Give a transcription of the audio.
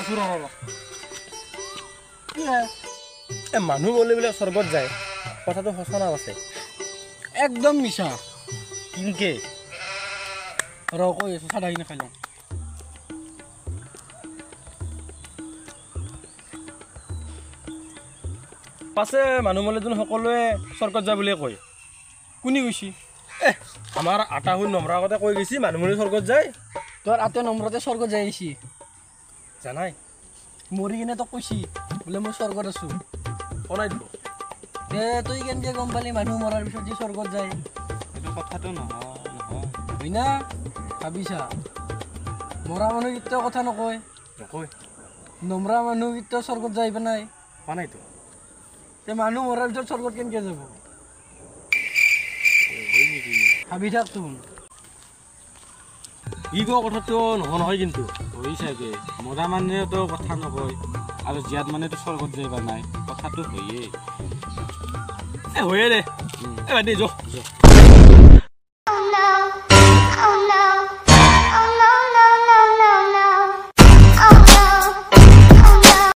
আছো ৰ এ মানুহ বলে বোলে স্বৰ্গত যায় কথাটো সঁচা না আছে একদম মিছা কিনকে ৰ কৈ আছো চাদা কিনে খাই লওঁ পাছে মানুহ বলে যোন সকলোৱে স্বৰ্গত যায় বুলিয়ে কয় কোনে কৈছি আমাৰ আটা হৈ নম্ৰ আগতে কৈ গৈছি মানুহ বলে স্বৰ্গত যায় তোৰ আতে নম্ৰতে স্বৰ্গত যাই আহিছি জানাই মৰি কিনে তোক কৈছি বোলে মই স্বৰ্গত আছো কোনাই দিব তই কেনেকে গম পালি মানুহ মৰাৰ পিছত যে স্বৰ্গত যায় এইটো কথাটো নহয় হয় না ভাবিছা মৰা মানুহ কেতিয়াও কথা নকয় নকয় নম্ৰা মানুহ কেতিয়াও স্বৰ্গত যাই পেলাই কোৱা নাইতো তে মানুহ মৰাৰ পিছত স্বৰ্গত কেনেকে যাব ভাবি থাক তুমি ই কোৱা কথাটো নহয় নহয় কিন্তু হৈ চাগে মৰা মানুহেতো কথা নকয় আৰু জীয়াত মানেতো স্বৰ্গত যাইবা নাই কথাটো হয়েই হয়ে দে বাদ দে Oh no, oh